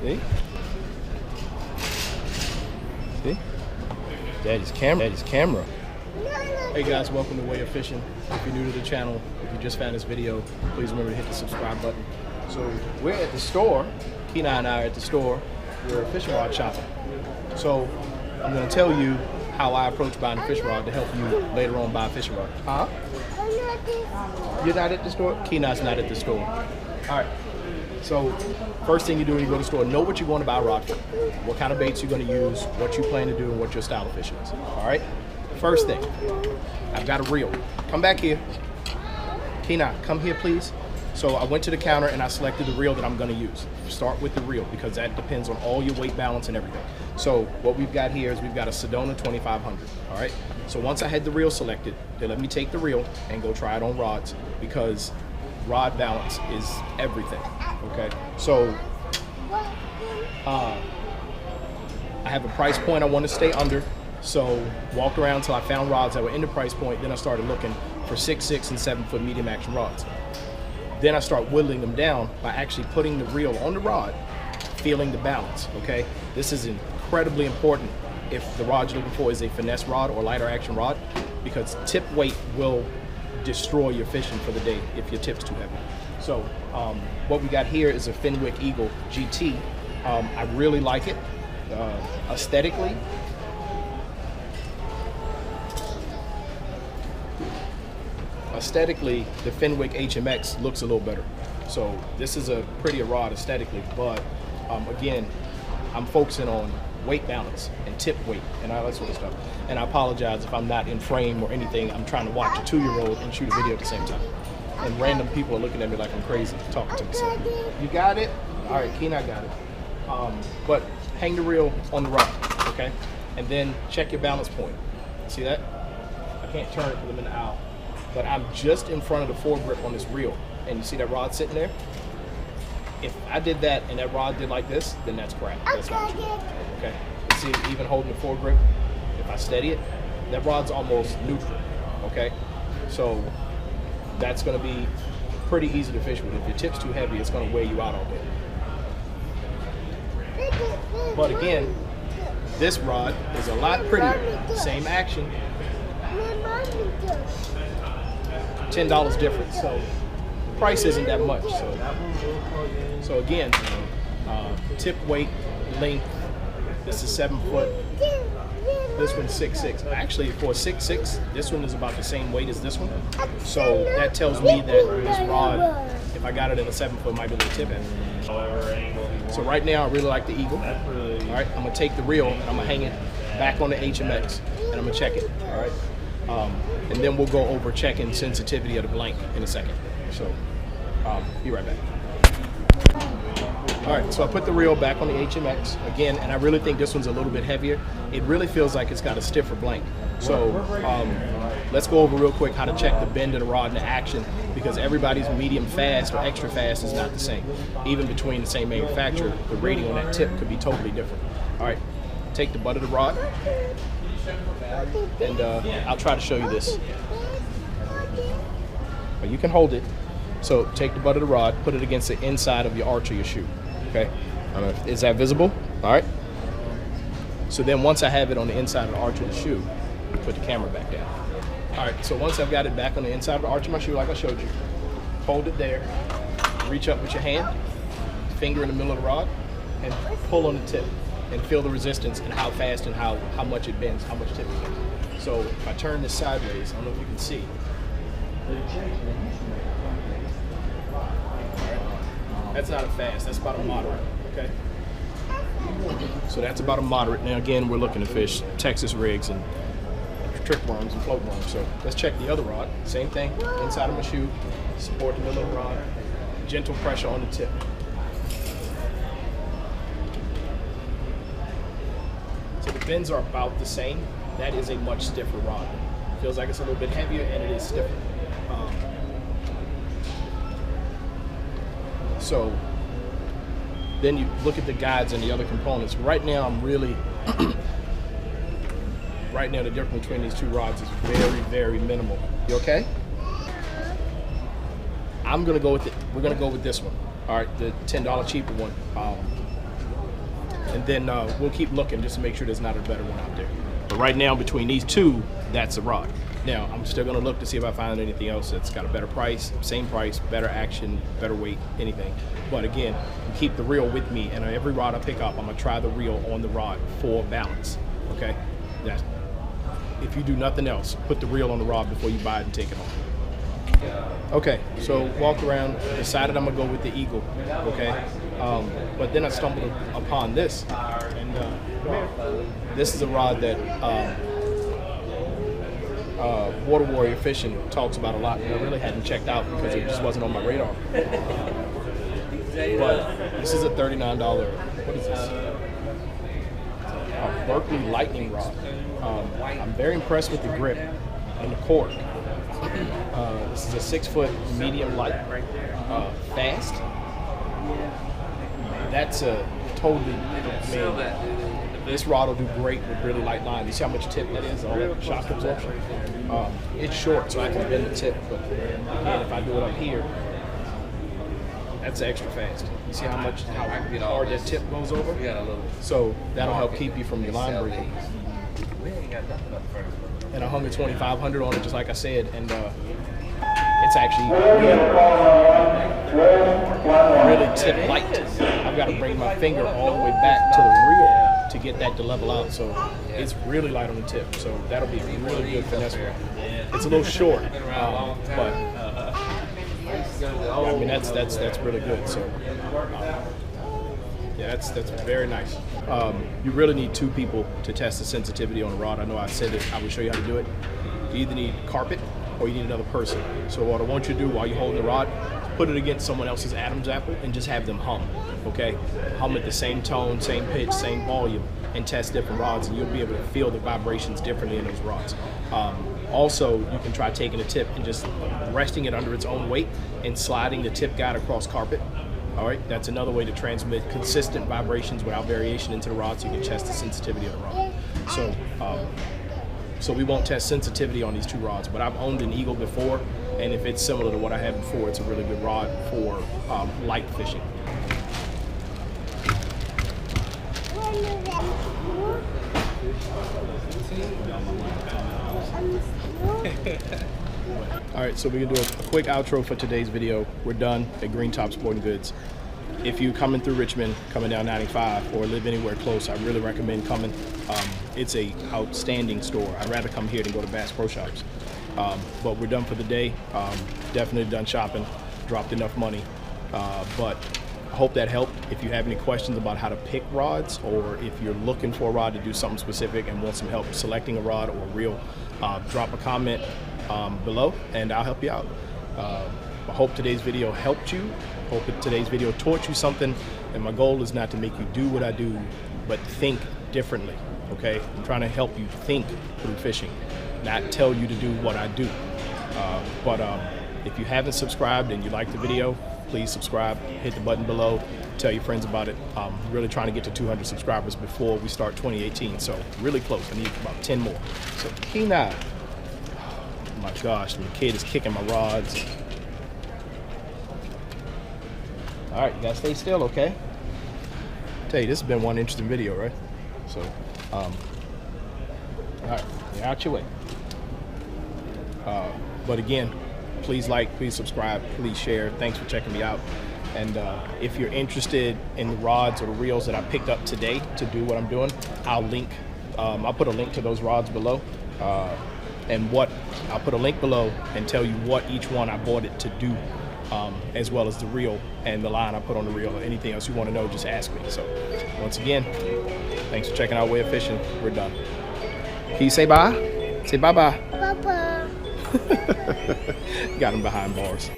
See? See? Daddy's camera. Hey guys, welcome to WAEofFishing. If you're new to the channel, if you just found this video, please remember to hit the subscribe button. So we're at the store. Keena and I are at the store. We're fishing rod shopping. So I'm going to tell you how I approach buying a fishing rod to help you later on buy a fishing rod. Huh? You're not at the store? Keena's not at the store. All right. So first thing you do when you go to the store, know what you're going to buy a rod for. What kind of baits you're going to use, what you plan to do, and what your style of fishing is. All right? First thing, I've got a reel. Come back here. Keena, come here, please. So I went to the counter and I selected the reel that I'm going to use. Start with the reel because that depends on all your weight balance and everything. So what we've got here is we've got a Sedona 2500. All right. So once I had the reel selected, they let me take the reel and go try it on rods because rod balance is everything. Okay. So I have a price point I want to stay under. So walked around until I found rods that were in the price point. Then I started looking for 6'6" and 7-foot medium action rods. Then I start whittling them down by actually putting the reel on the rod, feeling the balance, okay? This is incredibly important if the rod you're looking for is a finesse rod or lighter action rod, because tip weight will destroy your fishing for the day if your tip's too heavy. So what we got here is a Fenwick Eagle GT. I really like it aesthetically. Aesthetically, the Fenwick HMX looks a little better. So this is a prettier rod aesthetically, but again, I'm focusing on weight balance and tip weight and all that sort of stuff. And I apologize if I'm not in frame or anything. I'm trying to watch a 2-year-old and shoot a video at the same time. And random people are looking at me like I'm crazy talking to me. So, you got it? All right, Keena got it. But hang the reel on the rod, okay? And then check your balance point. See that? I can't turn it because I'm in the aisle. But I'm just in front of the foregrip on this reel. And you see that rod sitting there? If I did that and that rod did like this, then that's crap. That's not true. Okay? See, even holding the foregrip, if I steady it, that rod's almost neutral. Okay? So that's going to be pretty easy to fish with. If your tip's too heavy, it's going to weigh you out all day. But again, this rod is a lot prettier. Same action. $10 difference, so the price isn't that much. So again, tip weight, length. This is 7 foot. This one's 6'6". Actually, for 6'6", this one is about the same weight as this one. So that tells me that this rod, if I got it in a 7 foot, might be a little tip heavy. So right now, I really like the Eagle. All right, I'm gonna take the reel and I'm gonna hang it back on the HMX and I'm gonna check it. All right. And then we'll go over checking sensitivity of the blank in a second. So, be right back. All right, so I put the reel back on the HMX again, and I really think this one's a little bit heavier. It really feels like it's got a stiffer blank. So, let's go over real quick how to check the bend of the rod and the action, because everybody's medium fast or extra fast is not the same. Even between the same manufacturer, the rating on that tip could be totally different. All right, take the butt of the rod. And I'll try to show you this. But you can hold it. So take the butt of the rod, put it against the inside of your arch of your shoe. Okay? Is that visible? All right. So then once I have it on the inside of the arch of the shoe, put the camera back down. All right. So once I've got it back on the inside of the arch of my shoe, like I showed you, hold it there. Reach up with your hand, finger in the middle of the rod, and pull on the tip. And feel the resistance and how fast and how much it bends, how much tip it bends. So if I turn this sideways, I don't know if you can see. That's not a fast, that's about a moderate, okay? So that's about a moderate. Now again, we're looking to fish Texas rigs and trick worms and float worms. So let's check the other rod. Same thing, inside of my shoe, support the middle of the rod, gentle pressure on the tip. Bends are about the same. That is a much stiffer rod. Feels like it's a little bit heavier and it is stiffer. So then you look at the guides and the other components. Right now I'm really, right now the difference between these two rods is very, very minimal. You okay? I'm gonna go with it. We're gonna go with this one. All right, the $10 cheaper one. and then we'll keep looking just to make sure there's not a better one out there. But right now, between these two, that's a rod. Now, I'm still gonna look to see if I find anything else that's got a better price, same price, better action, better weight, anything. But again, keep the reel with me, and every rod I pick up, I'm gonna try the reel on the rod for balance, okay? That's, if you do nothing else, put the reel on the rod before you buy it and take it home. Okay, so walked around, decided I'm gonna go with the Eagle, okay? But then I stumbled upon this, and this is a rod that WAEofFishing talks about a lot, and I really hadn't checked out because it just wasn't on my radar. But this is a $39, what is this? A Berkeley Lightning rod. I'm very impressed with the grip and the cork. This is a 6-foot medium light, fast. That's a totally, this rod will do great with really light line. You see how much tip that is, all that shock absorption? It's short, so I can bend the tip, but again, if I do it up here, that's extra fast. You see how hard that tip goes over? So that'll help keep you from your line breaking. And I hung a 2500 on it, just like I said, and it's actually really tip light. I've got to bring my finger all the way back to the reel to get that to level out, so it's really light on the tip. So that'll be a really good finesse rod. It's a little short, but I mean that's really good. So yeah, that's very nice. You really need 2 people to test the sensitivity on a rod. I know I said it, I will show you how to do it. You either need carpet or you need another person. So what I want you to do while you're holding the rod, put it against someone else's Adam's apple and just have them hum, okay? Hum at the same tone, same pitch, same volume, and test different rods, and you'll be able to feel the vibrations differently in those rods. Also, you can try taking a tip and just resting it under its own weight and sliding the tip guide across carpet. All right, that's another way to transmit consistent vibrations without variation into the rod, so you can test the sensitivity of the rod. So we won't test sensitivity on these 2 rods, but I've owned an Eagle before, and if it's similar to what I had before, it's a really good rod for light fishing. All right, so we're gonna do a quick outro for today's video. We're done at Green Top Sporting Goods. If you're coming through Richmond, coming down 95, or live anywhere close, I really recommend coming. It's a outstanding store. I'd rather come here than go to Bass Pro Shops. But we're done for the day. Definitely done shopping, dropped enough money. But I hope that helped. If you have any questions about how to pick rods, or if you're looking for a rod to do something specific and want some help selecting a rod or a reel, drop a comment below and I'll help you out. I hope today's video helped you. Hope that today's video taught you something, and my goal is not to make you do what I do, but think differently, okay? I'm trying to help you think through fishing, not tell you to do what I do. But if you haven't subscribed and you like the video, please subscribe, hit the button below, tell your friends about it. I'm really trying to get to 200 subscribers before we start 2018, so really close. I need about 10 more. So Kina, oh my gosh, the kid is kicking my rods. All right, you gotta stay still, okay? Tell you, this has been one interesting video, right? So, all right, you're out your way. But again, please like, please subscribe, please share. Thanks for checking me out. And if you're interested in the rods or the reels that I picked up today to do what I'm doing, I'll put a link to those rods below. I'll put a link below and tell you what each one I bought it to do, as well as the reel and the line I put on the reel. Or anything else you want to know, just ask me. So once again, thanks for checking out Way of Fishing. We're done. Can you say bye? Say bye-bye. Bye-bye. Got him behind bars.